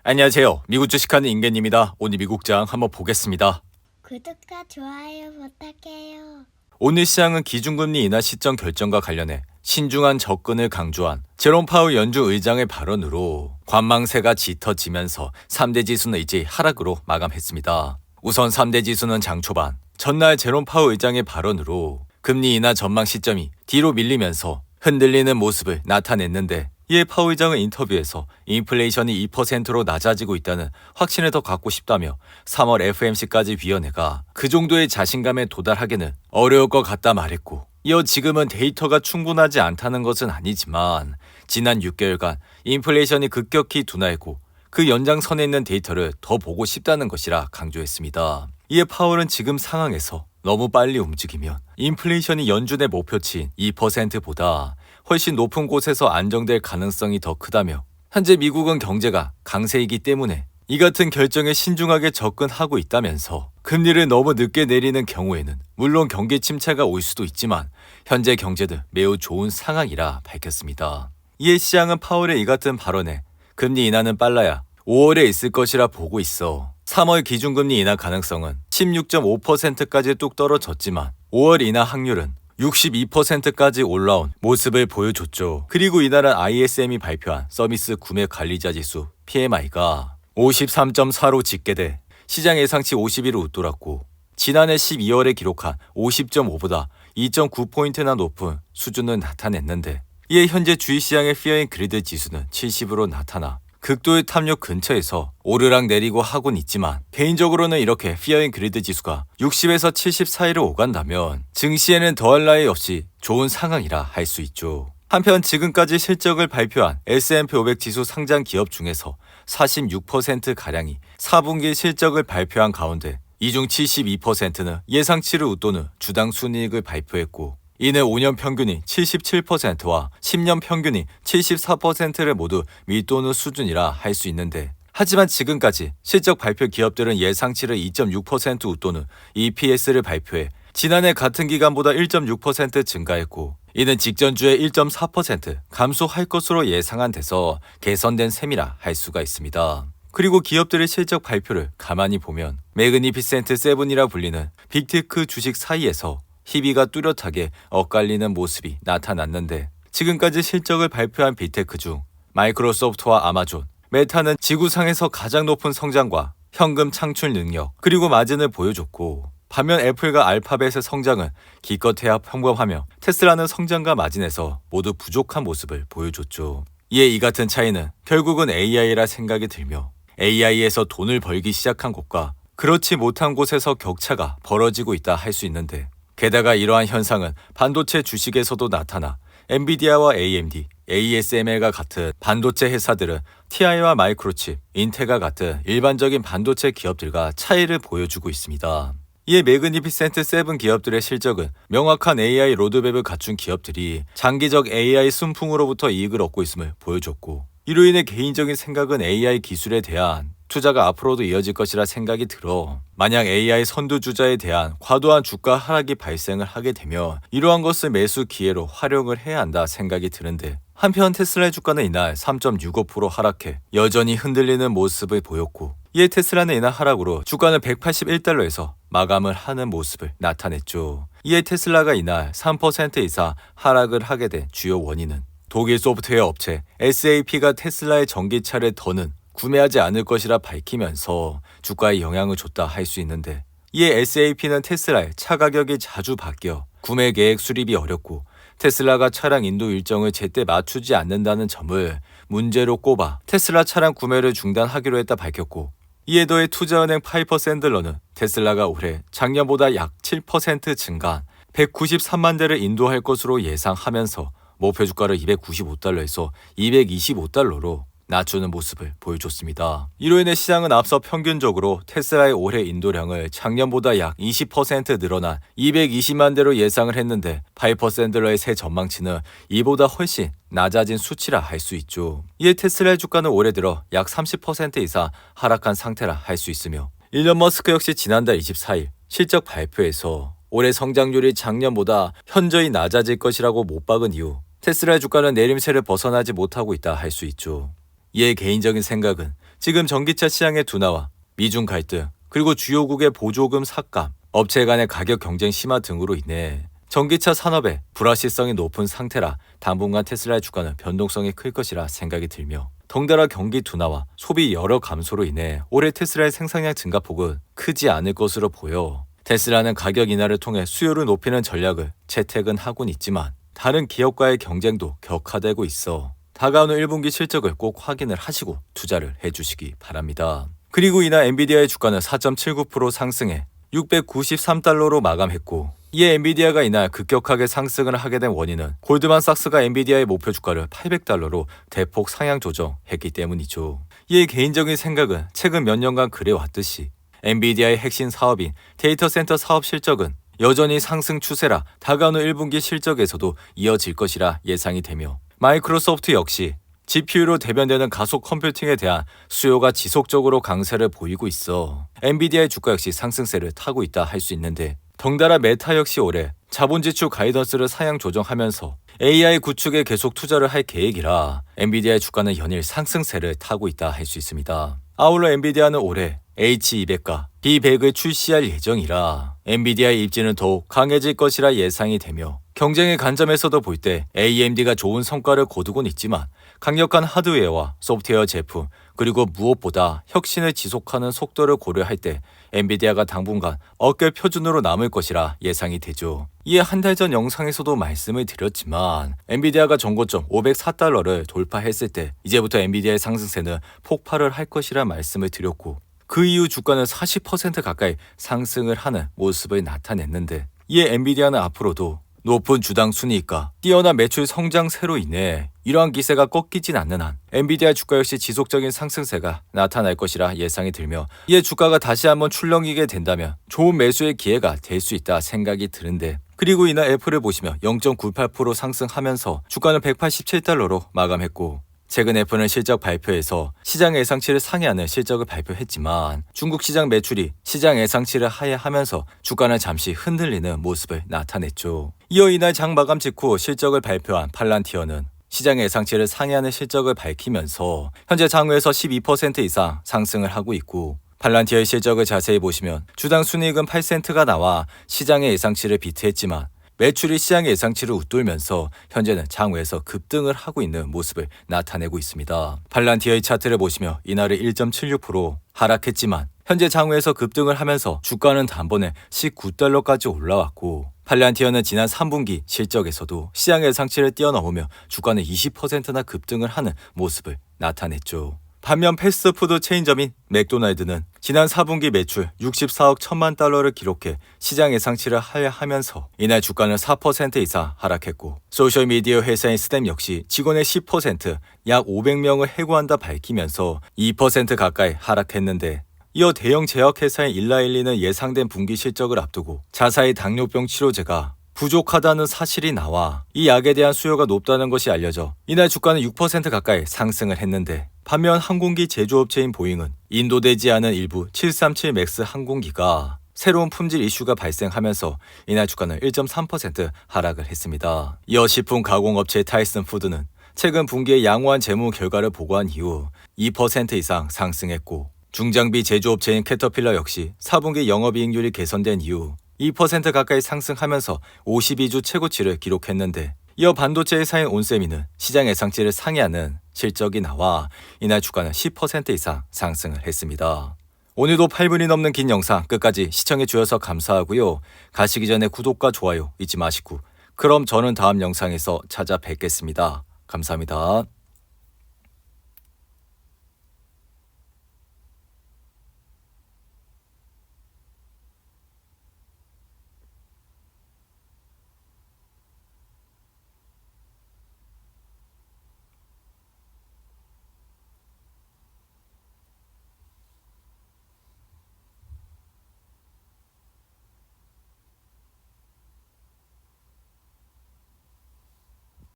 안녕하세요. 미국 주식하는 임계입니다. 오늘 미국장 한번 보겠습니다. 구독과 좋아요 부탁해요. 오늘 시장은 기준금리 인하 시점 결정과 관련해 신중한 접근을 강조한 제롬 파월 연준 의장의 발언으로 관망세가 짙어지면서 3대 지수는 이제 하락으로 마감했습니다. 우선 3대 지수는 장 초반 전날 제롬 파월 의장의 발언으로 금리 인하 전망 시점이 뒤로 밀리면서 흔들리는 모습을 나타냈는데, 이에 파월 의장은 인터뷰에서 인플레이션이 2%로 낮아지고 있다는 확신을 더 갖고 싶다며 3월 FOMC까지 위원회가 그 정도의 자신감에 도달하기는 어려울 것 같다 말했고, 이어 지금은 데이터가 충분하지 않다는 것은 아니지만 지난 6개월간 인플레이션이 급격히 둔화했고 그 연장선에 있는 데이터를 더 보고 싶다는 것이라 강조했습니다. 이에 파월은 지금 상황에서 너무 빨리 움직이면 인플레이션이 연준의 목표치인 2%보다 훨씬 높은 곳에서 안정될 가능성이 더 크다며, 현재 미국은 경제가 강세이기 때문에 이 같은 결정에 신중하게 접근하고 있다면서 금리를 너무 늦게 내리는 경우에는 물론 경기 침체가 올 수도 있지만 현재 경제는 매우 좋은 상황이라 밝혔습니다. 이에 시장은 파월의 이 같은 발언에 금리 인하는 빨라야 5월에 있을 것이라 보고 있어 3월 기준금리 인하 가능성은 16.5%까지 뚝 떨어졌지만 5월 인하 확률은 62%까지 올라온 모습을 보여줬죠. 그리고 이날은 ISM이 발표한 서비스 구매 관리자 지수 PMI가 53.4로 집계돼 시장 예상치 51을 웃돌았고, 지난해 12월에 기록한 50.5보다 2.9포인트나 높은 수준을 나타냈는데, 이에 현재 주식시장의 피어 앤 그리드 지수는 70으로 나타나 극도의 탐욕 근처에서 오르락 내리고 하곤 있지만, 개인적으로는 이렇게 피어 앤 그리드 지수가 60에서 70 사이를 오간다면 증시에는 더할 나위 없이 좋은 상황이라 할 수 있죠. 한편 지금까지 실적을 발표한 S&P 500 지수 상장 기업 중에서 46%가량이 4분기 실적을 발표한 가운데 이 중 72%는 예상치를 웃도는 주당 순이익을 발표했고, 이는 5년 평균이 77%와 10년 평균이 74%를 모두 밑도는 수준이라 할 수 있는데, 하지만 지금까지 실적 발표 기업들은 예상치를 2.6% 웃도는 EPS를 발표해 지난해 같은 기간보다 1.6% 증가했고, 이는 직전주에 1.4% 감소할 것으로 예상한 데서 개선된 셈이라 할 수가 있습니다. 그리고 기업들의 실적 발표를 가만히 보면 매그니피센트 세븐이라 불리는 빅테크 주식 사이에서 희비가 뚜렷하게 엇갈리는 모습이 나타났는데, 지금까지 실적을 발표한 빅테크 중 마이크로소프트와 아마존, 메타는 지구상에서 가장 높은 성장과 현금 창출 능력 그리고 마진을 보여줬고, 반면 애플과 알파벳의 성장은 기껏해야 평범하며 테슬라는 성장과 마진에서 모두 부족한 모습을 보여줬죠. 이에 이 같은 차이는 결국은 AI라 생각이 들며, AI에서 돈을 벌기 시작한 곳과 그렇지 못한 곳에서 격차가 벌어지고 있다 할 수 있는데, 게다가 이러한 현상은 반도체 주식에서도 나타나 엔비디아와 AMD, ASML과 같은 반도체 회사들은 TI와 마이크로칩, 인텔과 같은 일반적인 반도체 기업들과 차이를 보여주고 있습니다. 이에 매그니피센트 세븐 기업들의 실적은 명확한 AI 로드맵을 갖춘 기업들이 장기적 AI 순풍으로부터 이익을 얻고 있음을 보여줬고, 이로 인해 개인적인 생각은 AI 기술에 대한 투자가 앞으로도 이어질 것이라 생각이 들어, 만약 AI 선두주자에 대한 과도한 주가 하락이 발생을 하게 되면 이러한 것을 매수 기회로 활용을 해야 한다 생각이 드는데, 한편 테슬라의 주가는 이날 3.65% 하락해 여전히 흔들리는 모습을 보였고, 이에 테슬라는 이날 하락으로 주가는 181달러에서 마감을 하는 모습을 나타냈죠. 이에 테슬라가 이날 3% 이상 하락을 하게 된 주요 원인은 독일 소프트웨어 업체 SAP가 테슬라의 전기차를 더는 구매하지 않을 것이라 밝히면서 주가에 영향을 줬다 할 수 있는데, 이에 SAP는 테슬라의 차 가격이 자주 바뀌어 구매 계획 수립이 어렵고 테슬라가 차량 인도 일정을 제때 맞추지 않는다는 점을 문제로 꼽아 테슬라 차량 구매를 중단하기로 했다 밝혔고, 이에 더해 투자은행 파이퍼 샌들러는 테슬라가 올해 작년보다 약 7% 증가한 193만 대를 인도할 것으로 예상하면서 목표 주가를 295달러에서 225달러로 낮추는 모습을 보여줬습니다. 이로 인해 시장은 앞서 평균적으로 테슬라의 올해 인도량을 작년보다 약 20% 늘어난 220만 대로 예상을 했는데, 파이퍼 샌들러의 새 전망치는 이보다 훨씬 낮아진 수치라 할 수 있죠. 이에 테슬라의 주가는 올해 들어 약 30% 이상 하락한 상태라 할 수 있으며, 일론 머스크 역시 지난달 24일 실적 발표에서 올해 성장률이 작년보다 현저히 낮아질 것이라고 못 박은 이후 테슬라의 주가는 내림세를 벗어나지 못하고 있다 할 수 있죠. 이에 개인적인 생각은 지금 전기차 시장의 둔화와 미중 갈등, 그리고 주요국의 보조금 삭감, 업체 간의 가격 경쟁 심화 등으로 인해 전기차 산업의 불확실성이 높은 상태라 당분간 테슬라의 주가는 변동성이 클 것이라 생각이 들며, 덩달아 경기 둔화와 소비 여러 감소로 인해 올해 테슬라의 생산량 증가폭은 크지 않을 것으로 보여 테슬라는 가격 인하를 통해 수요를 높이는 전략을 채택은 하곤 있지만 다른 기업과의 경쟁도 격화되고 있어 다가오는 1분기 실적을 꼭 확인을 하시고 투자를 해주시기 바랍니다. 그리고 이날 엔비디아의 주가는 4.79% 상승해 693달러로 마감했고, 이에 엔비디아가 이날 급격하게 상승을 하게 된 원인은 골드만삭스가 엔비디아의 목표 주가를 800달러로 대폭 상향 조정했기 때문이죠. 이에 개인적인 생각은 최근 몇 년간 그래왔듯이 엔비디아의 핵심 사업인 데이터 센터 사업 실적은 여전히 상승 추세라 다가오는 1분기 실적에서도 이어질 것이라 예상이 되며, 마이크로소프트 역시 GPU로 대변되는 가속 컴퓨팅에 대한 수요가 지속적으로 강세를 보이고 있어 엔비디아의 주가 역시 상승세를 타고 있다 할 수 있는데, 덩달아 메타 역시 올해 자본 지출 가이던스를 상향 조정하면서 AI 구축에 계속 투자를 할 계획이라 엔비디아의 주가는 연일 상승세를 타고 있다 할 수 있습니다. 아울러 엔비디아는 올해 H200과 B100을 출시할 예정이라 엔비디아의 입지는 더욱 강해질 것이라 예상이 되며, 경쟁의 관점에서도 볼 때 AMD가 좋은 성과를 거두곤 있지만 강력한 하드웨어와 소프트웨어 제품, 그리고 무엇보다 혁신을 지속하는 속도를 고려할 때 엔비디아가 당분간 어깨 표준으로 남을 것이라 예상이 되죠. 이에 한 달 전 영상에서도 말씀을 드렸지만 엔비디아가 전고점 504달러를 돌파했을 때 이제부터 엔비디아의 상승세는 폭발을 할 것이라 말씀을 드렸고, 그 이후 주가는 40% 가까이 상승을 하는 모습을 나타냈는데, 이에 엔비디아는 앞으로도 높은 주당 순이익과 뛰어난 매출 성장세로 인해 이러한 기세가 꺾이진 않는 한 엔비디아 주가 역시 지속적인 상승세가 나타날 것이라 예상이 들며, 이에 주가가 다시 한번 출렁이게 된다면 좋은 매수의 기회가 될 수 있다 생각이 드는데, 그리고 이날 애플을 보시면 0.98% 상승하면서 주가는 187달러로 마감했고, 최근 애플은 실적 발표에서 시장 예상치를 상회하는 실적을 발표했지만 중국 시장 매출이 시장 예상치를 하회하면서 주가는 잠시 흔들리는 모습을 나타냈죠. 이어 이날 장 마감 직후 실적을 발표한 팔란티어는 시장 예상치를 상회하는 실적을 밝히면서 현재 장외에서 12% 이상 상승을 하고 있고, 팔란티어의 실적을 자세히 보시면 주당 순이익은 8센트가 나와 시장의 예상치를 비트했지만 매출이 시장의 예상치를 웃돌면서 현재는 장외에서 급등을 하고 있는 모습을 나타내고 있습니다. 팔란티어의 차트를 보시며 이날은 1.76% 하락했지만 현재 장외에서 급등을 하면서 주가는 단번에 19달러까지 올라왔고, 팔란티어는 지난 3분기 실적에서도 시장 예상치를 뛰어넘으며 주가는 20%나 급등을 하는 모습을 나타냈죠. 반면 패스트푸드 체인점인 맥도날드는 지난 4분기 매출 64억 1천만 달러를 기록해 시장 예상치를 하회하면서 이날 주가는 4% 이상 하락했고, 소셜미디어 회사인 스냅 역시 직원의 10%, 약 500명을 해고한다 밝히면서 2% 가까이 하락했는데, 이어 대형 제약회사인 일라일리는 예상된 분기 실적을 앞두고 자사의 당뇨병 치료제가 부족하다는 사실이 나와 이 약에 대한 수요가 높다는 것이 알려져 이날 주가는 6% 가까이 상승을 했는데, 반면 항공기 제조업체인 보잉은 인도되지 않은 일부 737 맥스 항공기가 새로운 품질 이슈가 발생하면서 이날 주가는 1.3% 하락을 했습니다. 이어 식품 가공업체 타이슨 푸드는 최근 분기의 양호한 재무 결과를 보고한 이후 2% 이상 상승했고, 중장비 제조업체인 캐터필러 역시 4분기 영업이익률이 개선된 이후 2% 가까이 상승하면서 52주 최고치를 기록했는데, 이어 반도체 회사인 온세미는 시장 예상치를 상회하는 실적이 나와 이날 주가는 10% 이상 상승을 했습니다. 오늘도 8분이 넘는 긴 영상 끝까지 시청해 주셔서 감사하고요. 가시기 전에 구독과 좋아요 잊지 마시고, 그럼 저는 다음 영상에서 찾아뵙겠습니다. 감사합니다.